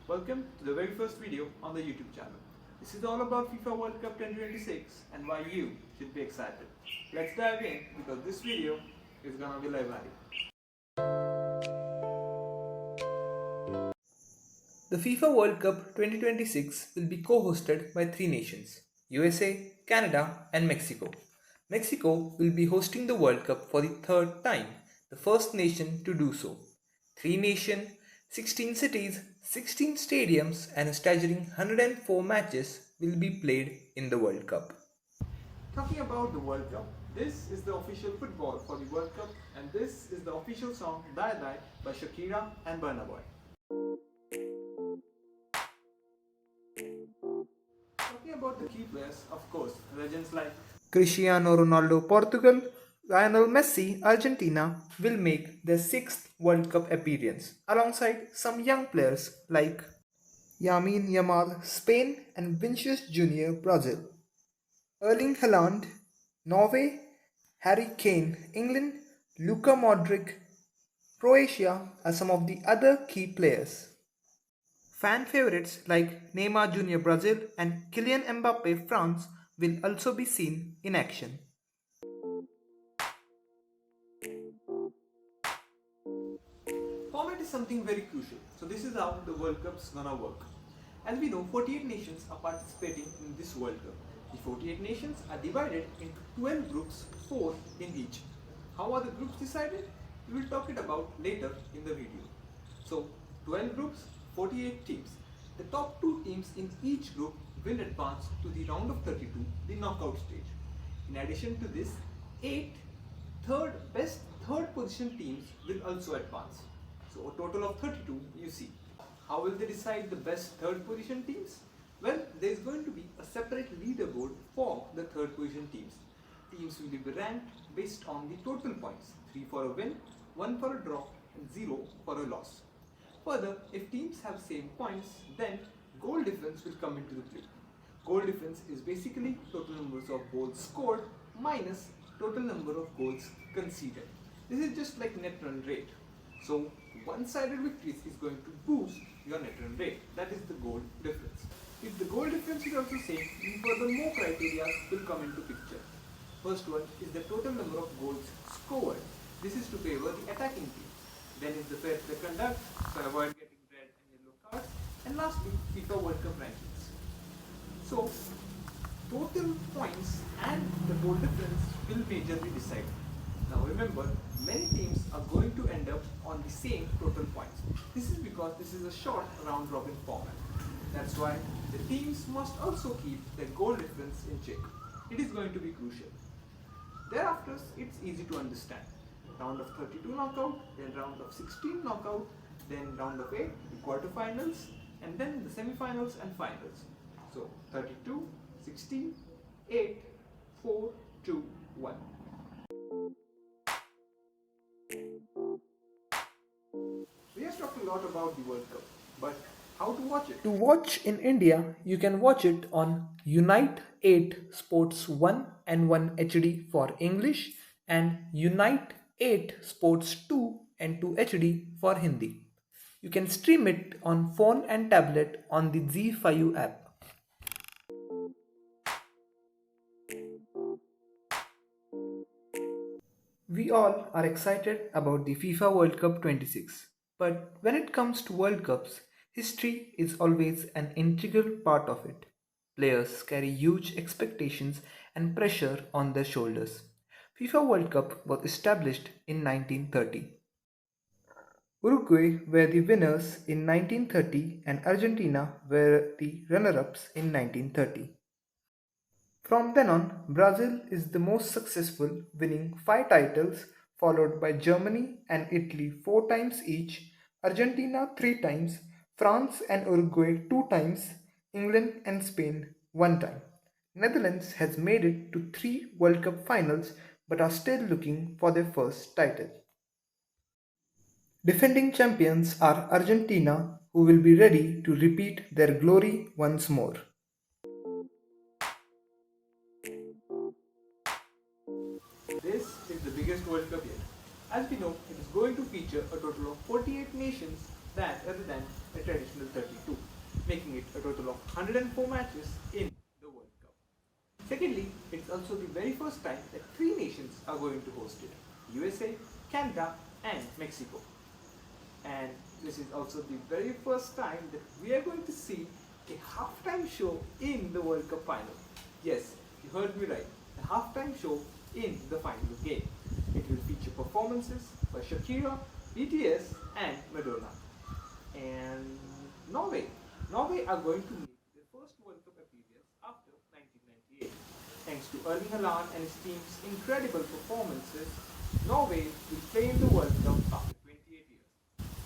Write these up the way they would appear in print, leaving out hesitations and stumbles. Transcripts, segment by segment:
Welcome to the very first video on the YouTube channel. This is all about FIFA World Cup 2026 and why you should be excited. Let's dive in because this video is gonna be legendary. The FIFA World Cup 2026 will be co-hosted by three nations: USA, Canada, and Mexico. Mexico will be hosting the World Cup for the third time, the first nation to do so. Three nations, 16 cities, 16 stadiums, and a staggering 104 matches will be played in the World Cup. Talking about the World Cup, this is the official football for the World Cup, and this is the official song Die Die by Shakira and Burna Boy. Talking about the key players, of course, legends like Cristiano Ronaldo, Portugal, Lionel Messi, Argentina will make their sixth World Cup appearance, alongside some young players like Yamin Yamal, Spain, and Vinicius Junior, Brazil. Erling Haaland, Norway, Harry Kane, England, Luka Modric, Croatia are some of the other key players. Fan favorites like Neymar Jr. Brazil and Kylian Mbappe France will also be seen in action. Format is something very crucial. So this is how the World Cup's gonna work. As we know, 48 nations are participating in this World Cup. The 48 nations are divided into 12 groups, 4 in each. How are the groups decided? We will talk it about later in the video. So 12 groups, 48 teams. The top 2 teams in each group will advance to the round of 32, the knockout stage. In addition to this, 8 best third position teams will also advance. So a total of 32 you see. How will they decide the best third position teams? Well, there is going to be a separate leaderboard for the third position teams. Teams will be ranked based on the total points: 3 for a win, 1 for a draw, and 0 for a loss. Further, if teams have same points, then goal difference will come into the play. Goal difference is basically total numbers of goals scored minus total number of goals conceded. This is just like net run rate. So one-sided victories is going to boost your net run rate. That is the goal difference. If the goal difference is also same, then further more criteria will come into picture. First one is the total number of goals scored. This is to favor the attacking team. Then is the fair play conduct, so avoid getting red and yellow cards. And lastly, FIFA World Cup rankings. So total points and the goal difference will majorly decide. Now remember, many teams are going to end up on the same total points. This is because this is a short round robin format. That's why the teams must also keep their goal difference in check. It is going to be crucial. Thereafter, it's easy to understand. Round of 32 knockout, then round of 16 knockout, then round of 8, the quarterfinals, and then the semifinals and finals. So 32, 16, 8, 4, 2, 1. We have talked a lot about the World Cup, but how to watch it? To watch in India, you can watch it on Unite 8 Sports 1 and 1 HD for English and Unite 8 Sports 2 and 2 HD for Hindi. You can stream it on phone and tablet on the Z5 app. We all are excited about the FIFA World Cup 26. But when it comes to World Cups, history is always an integral part of it. Players carry huge expectations and pressure on their shoulders. FIFA World Cup was established in 1930. Uruguay were the winners in 1930 and Argentina were the runner-ups in 1930. From then on, Brazil is the most successful, winning 5 titles, followed by Germany and Italy 4 times each, Argentina 3 times, France and Uruguay 2 times, England and Spain 1 time. Netherlands has made it to 3 World Cup finals but are still looking for their first title. Defending champions are Argentina, who will be ready to repeat their glory once more. This is the biggest World Cup yet. As we know, it is going to feature a total of 48 nations rather than a traditional 32, making it a total of 104 matches in the World Cup. Secondly, it's also the very first time that three nations are going to host it: USA, Canada, and Mexico. And this is also the very first time that we are going to see a halftime show in the World Cup final. Yes, you heard me right, a halftime show in the final game. It will feature performances by Shakira, BTS, and Madonna. And Norway. Norway are going to make their first World Cup appearance after 1998. Thanks to Erling Haaland and his team's incredible performances, Norway will play in the World Cup after 28 years.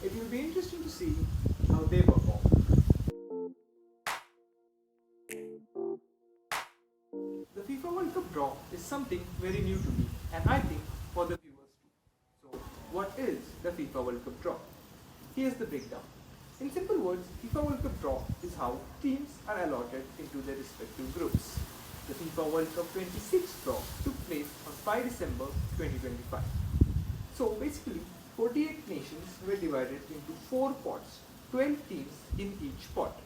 It will be interesting to see how they perform. The FIFA World Cup draw is something very new to me, and I think for the viewers too. So, what is the FIFA World Cup draw? Here's the breakdown. In simple words, FIFA World Cup draw is how teams are allotted into their respective groups. The FIFA World Cup 26 draw took place on 5 December 2025. So basically, 48 nations were divided into 4 pots, 12 teams in each pot.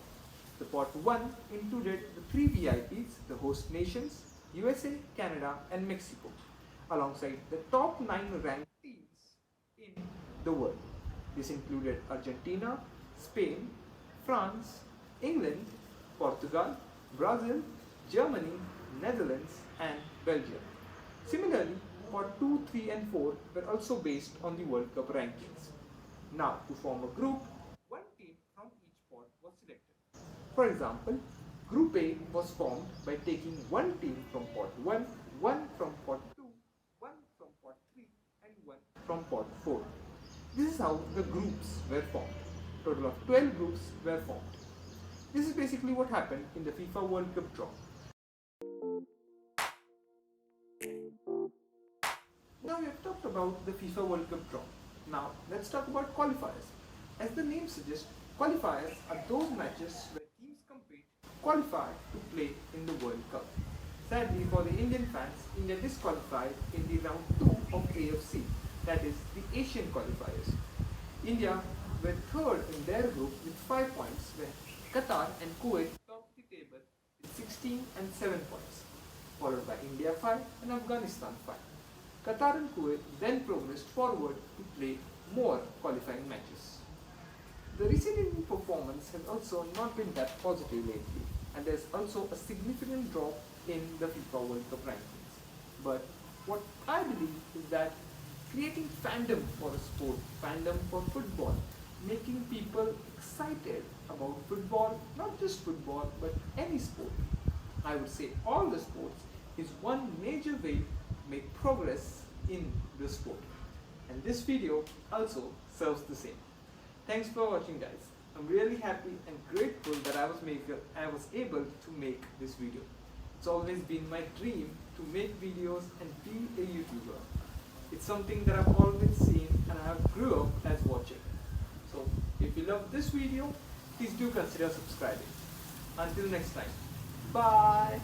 The pot 1 included the 3 VIPs, the host nations, USA, Canada, and Mexico, alongside the top 9 ranked teams in the world. This included Argentina, Spain, France, England, Portugal, Brazil, Germany, Netherlands, and Belgium. Similarly, pot 2, 3, and 4 were also based on the World Cup rankings. Now, to form a group, one team from each pot was selected. For example, Group A was formed by taking one team from pot 1, one from pot 2, one from pot 3, and one from pot 4. This is how the groups were formed. Total of 12 groups were formed. This is basically what happened in the FIFA World Cup draw. Now we have talked about the FIFA World Cup draw. Now let's talk about qualifiers. As the name suggests, qualifiers are those matches where teams compete to qualify to play in the World Cup. Sadly for the Indian fans, India disqualified in the round 2 of AFC, that is the Asian qualifiers. India were third in their group with 5 points, where Qatar and Kuwait topped the table with 16 and 7 points, followed by India 5 and Afghanistan 5. Qatar and Kuwait then progressed forward to play more qualifying matches. The recent Indian performance has also not been that positive lately, and there's also a significant drop in the FIFA World Cup rankings. But what I believe is that creating fandom for a sport, fandom for football, making people excited about football, not just football, but any sport, I would say all the sports, is one major way to make progress in the sport. And this video also serves the same. Thanks for watching, guys. I'm really happy and grateful that I was able to make this video. It's always been my dream to make videos and be a YouTuber. It's something that I've always seen and I have grew up as watching. So if you love this video, please do consider subscribing. Until next time, bye.